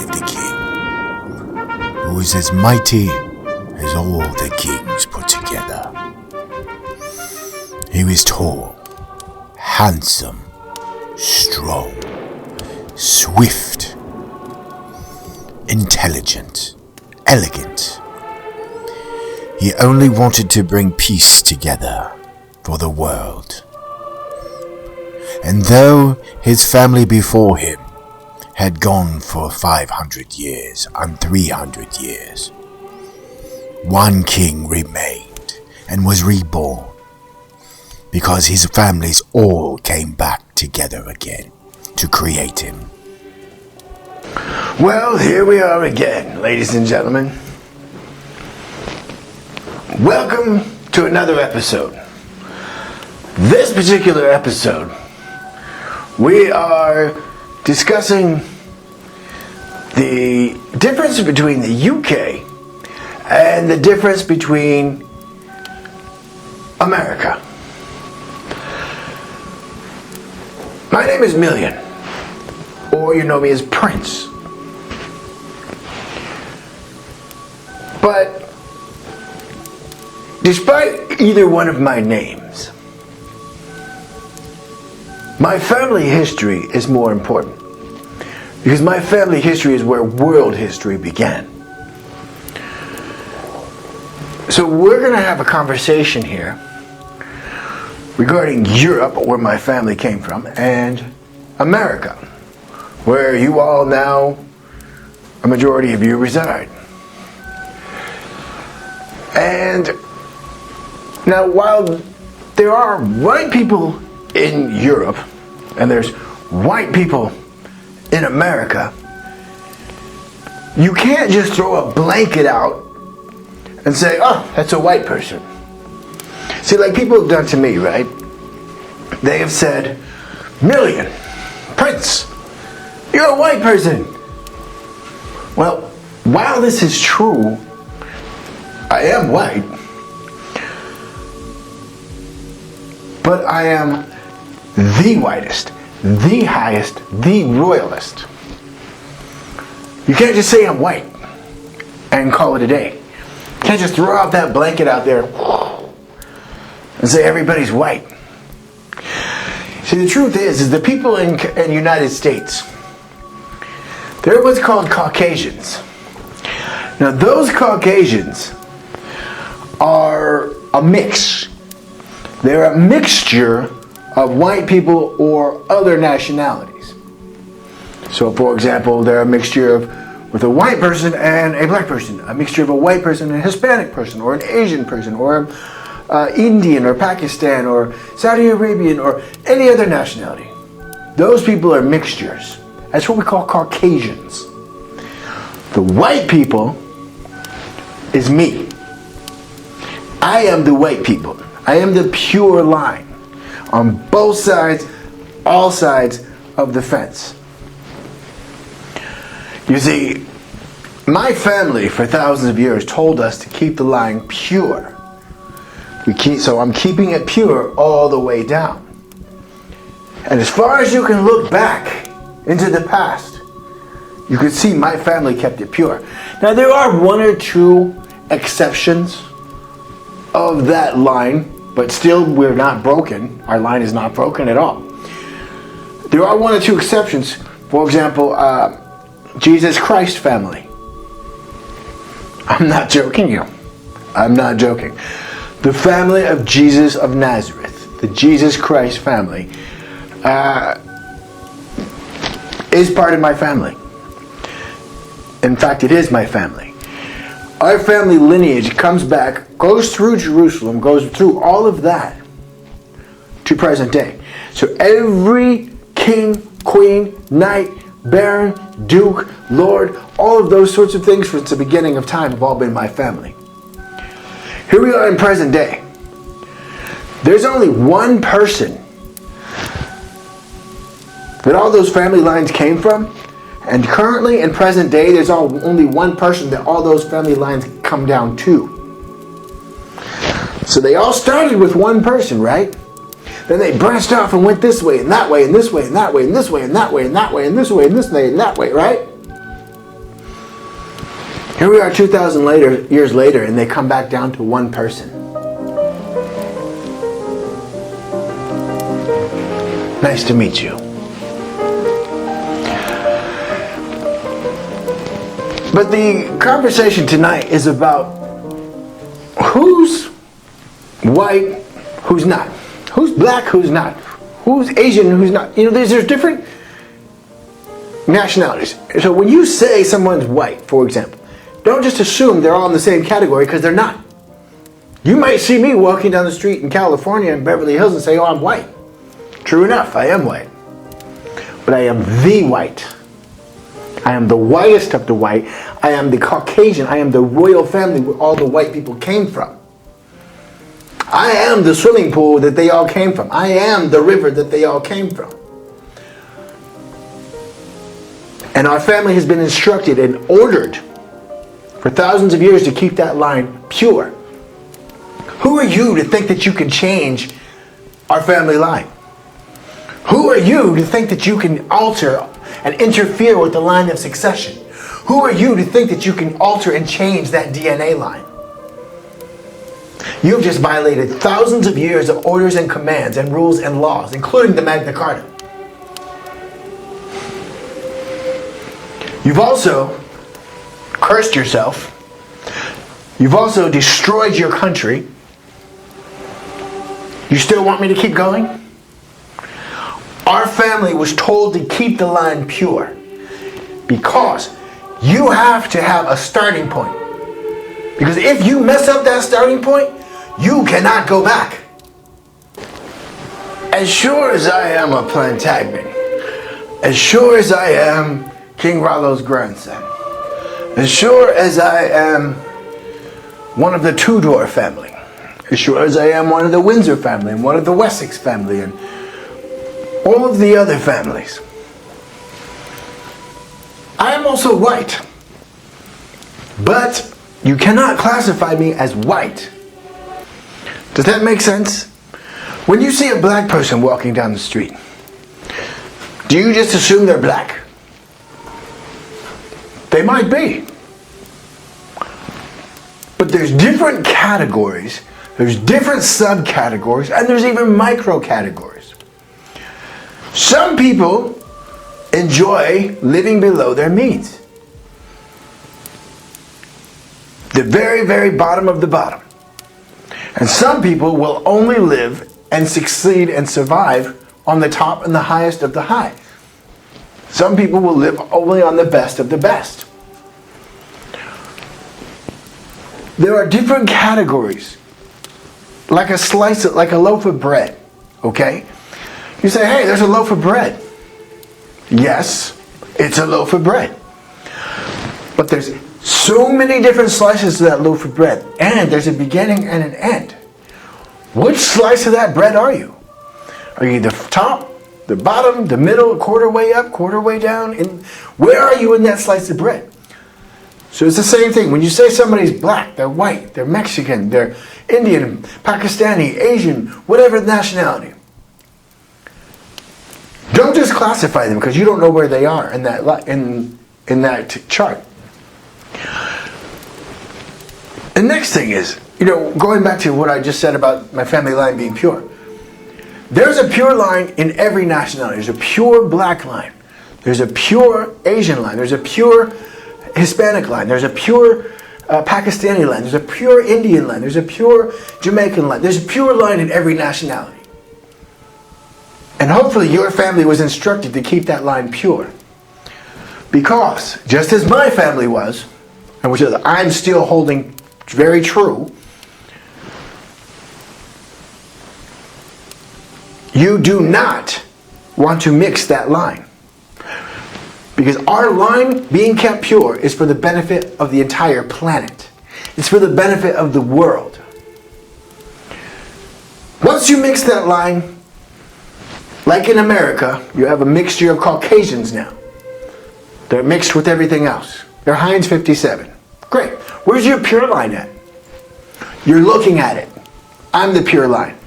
of the king, who is as mighty as all the kings put together. He was tall, handsome, strong, swift, intelligent, elegant. He only wanted to bring peace together for the world. And though his family before him had gone for 500 years and 300 years, one king remained and was reborn, because his families all came back together again to create him. Well, here we are again, ladies and gentlemen. Welcome to another episode. This particular episode, we are discussing the difference between the UK and the difference between America. My name is Million, or you know me as Prince. But despite either one of my names, my family history is more important, because my family history is where world history began. So we're going to have a conversation here regarding Europe, where my family came from, and America, where you all now, a majority of you, reside. And now, while there are white people in Europe, and there's white people in America, you can't just throw a blanket out and say, oh, that's a white person. See, like people have done to me, right? They have said, Million, Prince, you're a white person. Well, while this is true, I am white, but I am the whitest, the highest, the royalist. You can't just say I'm white and call it a day. You can't just throw out that blanket out there and say everybody's white. See, the truth is the people in the United States, they're what's called Caucasians. Now, those Caucasians are a mix. They're a mixture of white people or other nationalities. So, for example, they're a mixture with a white person and a black person, a mixture of a white person and a Hispanic person, or an Asian person, or Indian, or Pakistan, or Saudi Arabian, or any other nationality. Those people are mixtures. That's what we call Caucasians. The white people is me. I am the white people. I am the pure line on both sides, all sides of the fence. You see, my family for thousands of years told us to keep the line pure. So I'm keeping it pure all the way down. And as far as you can look back into the past, you can see my family kept it pure. Now, there are one or two exceptions of that line, but still we're not broken. Our line is not broken at all. There are one or two exceptions. For example, Jesus Christ family. I'm not joking you. I'm not joking. The family of Jesus of Nazareth, the Jesus Christ family, is part of my family. In fact, it is my family. Our family lineage comes back, goes through Jerusalem, goes through all of that to present day. So every king, queen, knight, baron, duke, lord, all of those sorts of things since the beginning of time have all been my family. Here we are in present day. There's only one person that all those family lines came from, and currently in present day there's only one person that all those family lines come down to. So they all started with one person, right? Then they branched off and went this way and that way and this way and that way and this way and that way and that way and this way and this way and that way, right? Here we are 2,000 years later, and they come back down to one person. Nice to meet you. But the conversation tonight is about who's white, who's not. Who's black, who's not. Who's Asian, who's not. You know, there's different nationalities. So when you say someone's white, for example, don't just assume they're all in the same category, because they're not. You might see me walking down the street in California in Beverly Hills and say, oh, I'm white. True enough, I am white. But I am the white. I am the whitest of the white. I am the Caucasian. I am the royal family where all the white people came from. I am the swimming pool that they all came from. I am the river that they all came from. And our family has been instructed and ordered for thousands of years to keep that line pure. Who are you to think that you can change our family line? Who are you to think that you can alter and interfere with the line of succession? Who are you to think that you can alter and change that DNA line? You've just violated thousands of years of orders and commands and rules and laws, including the Magna Carta. You've also cursed yourself. You've also destroyed your country. You still want me to keep going? Our family was told to keep the line pure because you have to have a starting point. Because if you mess up that starting point, you cannot go back. As sure as I am a Plantagenet, as sure as I am King Rollos' grandson, as sure as I am one of the Tudor family, as sure as I am one of the Windsor family and one of the Wessex family and all of the other families, I am also white. But you cannot classify me as white. Does that make sense? When you see a black person walking down the street, do you just assume they're black? They might be. But there's different categories, there's different subcategories, and there's even micro-categories. Some people enjoy living below their means. The very, very bottom of the bottom. And some people will only live and succeed and survive on the top and the highest of the high. Some people will live only on the best of the best. There are different categories. Like a slice, like a loaf of bread. Okay? You say, hey, there's a loaf of bread. Yes, it's a loaf of bread. But there's so many different slices of that loaf of bread. And there's a beginning and an end. Which slice of that bread are you? Are you the top, the bottom, the middle, a quarter way up, quarter way down? Where are you in that slice of bread? So it's the same thing. When you say somebody's black, they're white, they're Mexican, they're Indian, Pakistani, Asian, whatever nationality. Don't just classify them because you don't know where they are in that chart. The next thing is, going back to what I just said about my family line being pure. There's a pure line in every nationality. There's a pure black line. There's a pure Asian line. There's a pure Hispanic line. There's a pure Pakistani line. There's a pure Indian line. There's a pure Jamaican line. There's a pure line in every nationality. And hopefully your family was instructed to keep that line pure. Because, just as my family was, and which I'm still holding very true, you do not want to mix that line. Because our line being kept pure is for the benefit of the entire planet. It's for the benefit of the world. Once you mix that line, like in America, you have a mixture of Caucasians now. They're mixed with everything else. They're Heinz 57. Great. Where's your pure line at? You're looking at it. I'm the pure line.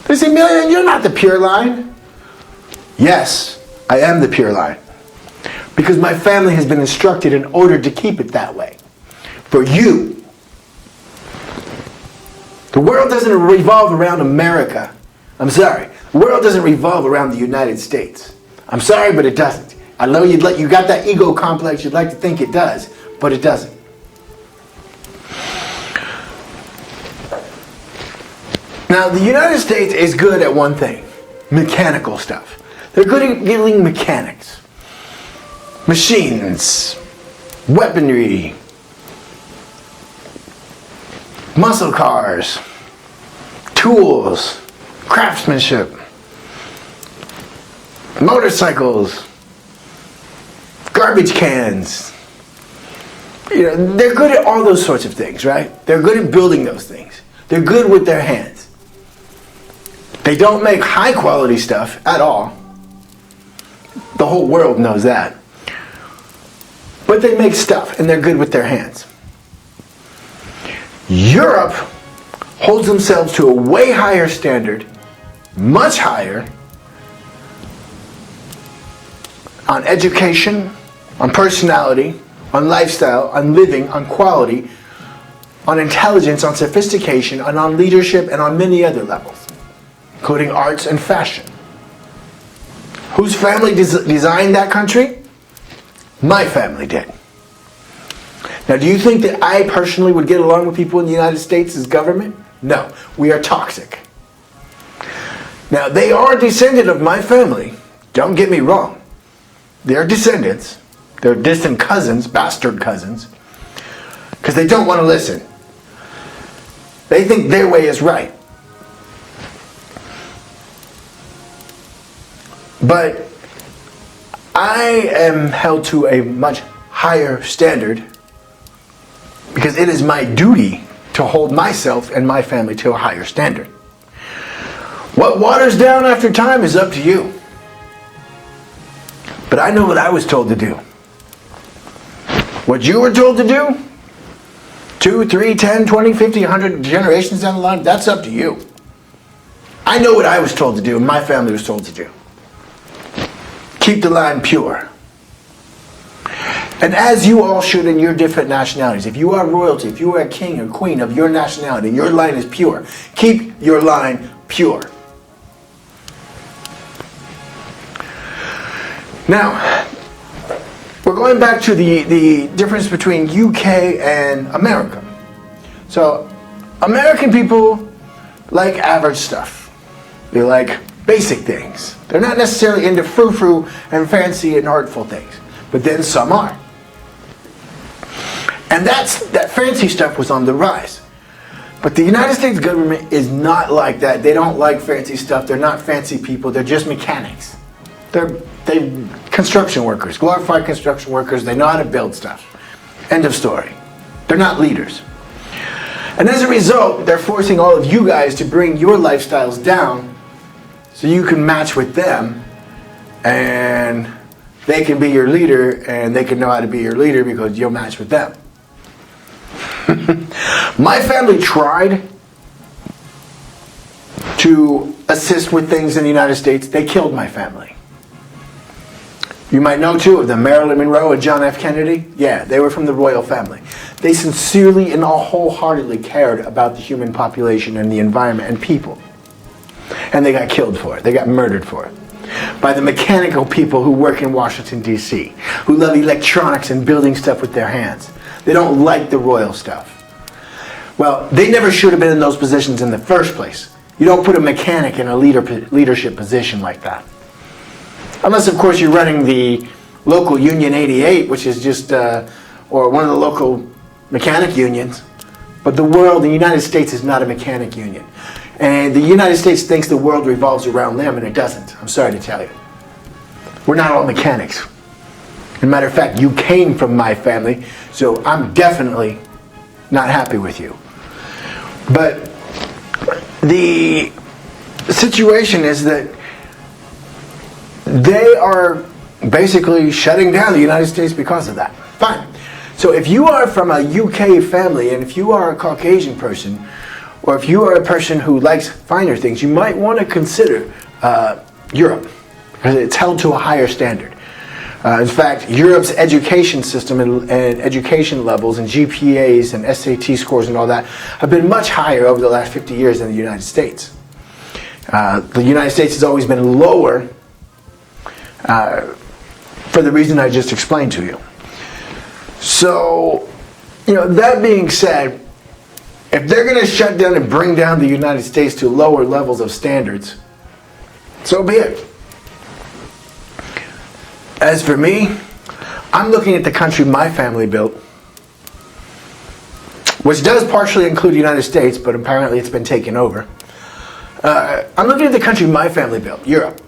They say, Million, you're not the pure line. Yes, I am the pure line. because my family has been instructed and ordered to keep it that way. For you, the world doesn't revolve around America. I'm sorry. The world doesn't revolve around the United States. I'm sorry, but it doesn't. I know you got that ego complex. You'd like to think it does, but it doesn't. Now, the United States is good at one thing. Mechanical stuff. They're good at dealing mechanics. Machines. Weaponry. Muscle cars. Tools. Craftsmanship. Motorcycles. Garbage cans. You know, they're good at all those sorts of things, right? They're good at building those things. They're good with their hands. They don't make high quality stuff at all. The whole world knows that. But they make stuff and they're good with their hands. Europe holds themselves to a way higher standard, much higher, on education, on personality, on lifestyle, on living, on quality, on intelligence, on sophistication, and on leadership, and on many other levels, including arts and fashion. Whose family designed that country? My family did. Now, do you think that I personally would get along with people in the United States as government? No, we are toxic. Now, they are descendant of my family. Don't get me wrong. They're descendants. They're distant cousins, bastard cousins, because they don't want to listen. They think their way is right. But I am held to a much higher standard because it is my duty to hold myself and my family to a higher standard. What waters down after time is up to you. But I know what I was told to do. What you were told to do, 2, 3, 10, 20, 50, 100 generations down the line, that's up to you. I know what I was told to do and my family was told to do. Keep the line pure. And as you all should in your different nationalities, if you are royalty, if you are a king or queen of your nationality, and your line is pure, keep your line pure. Now, we're going back to the difference between UK and America. So, American people like average stuff. They like basic things. They're not necessarily into frou-frou and fancy and artful things. But then some are. And that fancy stuff was on the rise. But the United States government is not like that. They don't like fancy stuff. They're not fancy people. They're just mechanics. They're construction workers, glorified construction workers. They know how to build stuff. End of story. They're not leaders. And as a result, they're forcing all of you guys to bring your lifestyles down so you can match with them and they can be your leader and they can know how to be your leader because you'll match with them. My family tried to assist with things in the United States. They killed my family. You might know two of them, Marilyn Monroe and John F. Kennedy. Yeah, they were from the royal family. They sincerely and wholeheartedly cared about the human population and the environment and people. And they got killed for it. They got murdered for it. By the mechanical people who work in Washington, D.C., who love electronics and building stuff with their hands. They don't like the royal stuff. Well, they never should have been in those positions in the first place. You don't put a mechanic in a leadership position like that. Unless, of course, you're running the local Union 88, which is just, or one of the local mechanic unions. But the United States is not a mechanic union. And the United States thinks the world revolves around them, and it doesn't. I'm sorry to tell you. We're not all mechanics. As a matter of fact, you came from my family, so I'm definitely not happy with you. But the situation is that they are basically shutting down the United States because of that. Fine. So if you are from a UK family, and if you are a Caucasian person, or if you are a person who likes finer things, you might want to consider Europe, because it's held to a higher standard. In fact, Europe's education system and education levels and GPAs and SAT scores and all that have been much higher over the last 50 years than the United States. The United States has always been lower for the reason I just explained to you. So, that being said, if they're going to shut down and bring down the United States to lower levels of standards, so be it. As for me, I'm looking at the country my family built, which does partially include the United States, but apparently it's been taken over. I'm looking at the country my family built, Europe.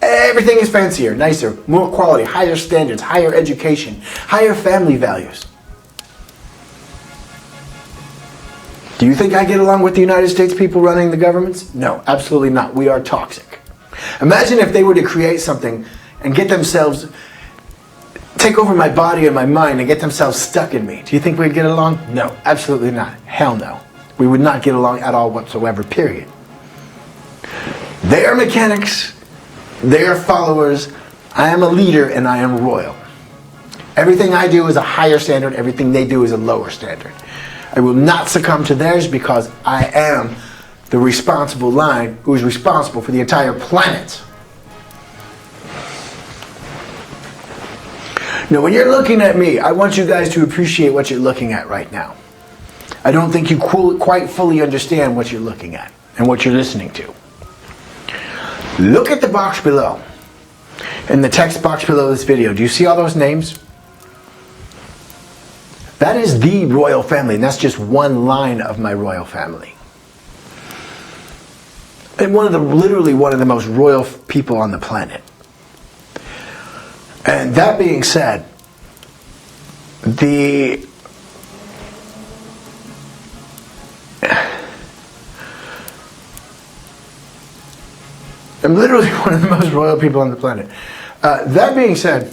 Everything is fancier, nicer, more quality, higher standards, higher education, higher family values. Do you think I get along with the United States people running the governments? No, absolutely not. We are toxic. Imagine if they were to create something and get themselves, take over my body and my mind and get themselves stuck in me. Do you think we'd get along? No, absolutely not. Hell no. We would not get along at all whatsoever, period. They are mechanics. They are followers. I am a leader and I am royal. Everything I do is a higher standard. Everything they do is a lower standard. I will not succumb to theirs because I am the responsible line who is responsible for the entire planet. Now, when you're looking at me, I want you guys to appreciate what you're looking at right now. I don't think you quite fully understand what you're looking at and what you're listening to. Look at the box below. In the text box below this video, do you see all those names? That is the royal family, and that's just one line of my royal family. And literally one of the most royal people on the planet. And that being said, I'm literally one of the most royal people on the planet. That being said,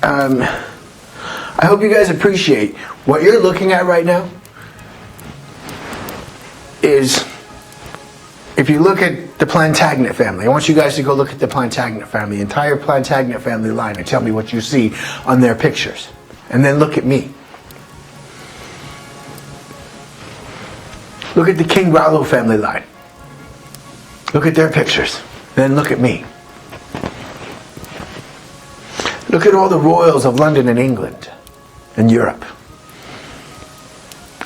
I hope you guys appreciate what you're looking at right now is, if you look at the Plantagenet family, I want you guys to go look at the Plantagenet family, the entire Plantagenet family line, and tell me what you see on their pictures. And then look at me. Look at the King Rollo family line. Look at their pictures. Then look at me. Look at all the royals of London and England and Europe.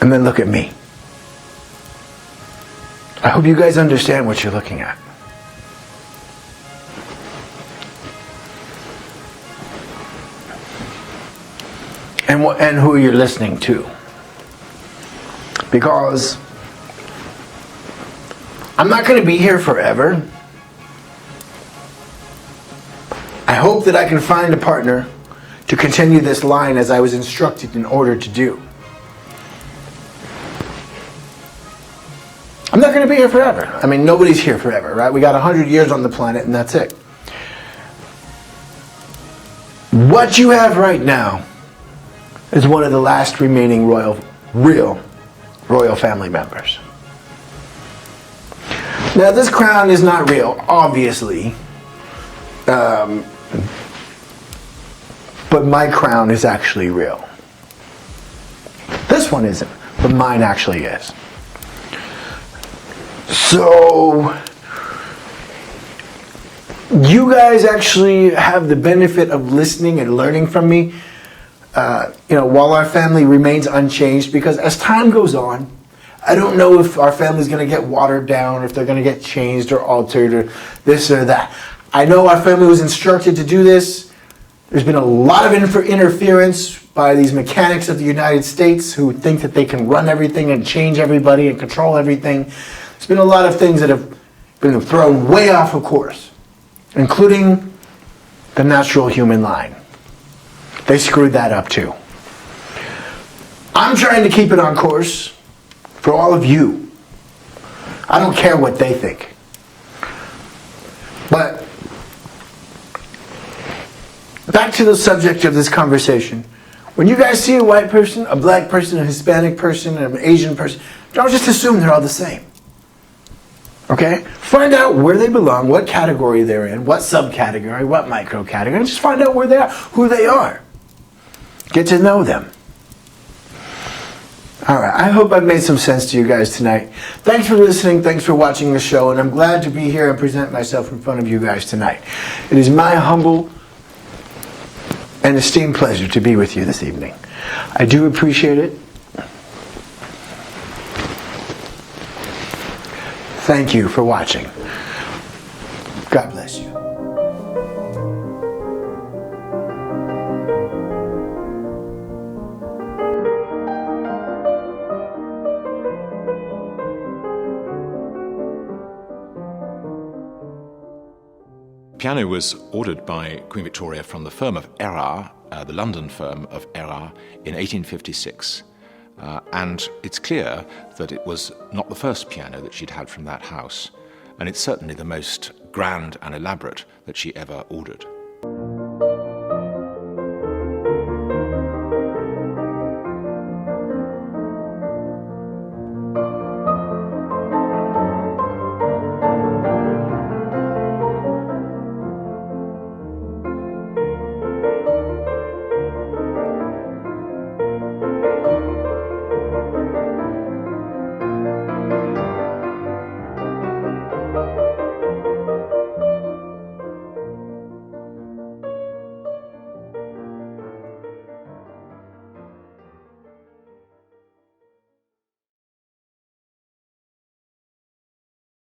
And then look at me. I hope you guys understand what you're looking at. And who you're listening to. Because I'm not going to be here forever. I hope that I can find a partner to continue this line as I was instructed in order to do. I'm not going to be here forever. I mean, nobody's here forever, right? We got 100 years on the planet and that's it. What you have right now is one of the last remaining real royal family members. Now, this crown is not real, obviously. But my crown is actually real. This one isn't, but mine actually is. So, you guys actually have the benefit of listening and learning from me, while our family remains unchanged, because as time goes on, I don't know if our family's going to get watered down, or if they're going to get changed or altered or this or that. I know our family was instructed to do this. There's been a lot of interference by these mechanics of the United States who think that they can run everything and change everybody and control everything. There's been a lot of things that have been thrown way off of course, including the natural human line. They screwed that up too. I'm trying to keep it on course for all of you. I don't care what they think. But back to the subject of this conversation. When you guys see a white person, a black person, a Hispanic person, and an Asian person, don't just assume they're all the same. Okay? Find out where they belong, what category they're in, what subcategory, what micro-category. Just find out where they are, who they are. Get to know them. All right, I hope I've made some sense to you guys tonight. Thanks for listening, thanks for watching the show, and I'm glad to be here and present myself in front of you guys tonight. It is my humble and esteemed pleasure to be with you this evening. I do appreciate it. Thank you for watching. God bless you. Piano was ordered by Queen Victoria from the firm of Erard, the London firm of Erard, in 1856. And it's clear that it was not the first piano that she'd had from that house, and it's certainly the most grand and elaborate that she ever ordered.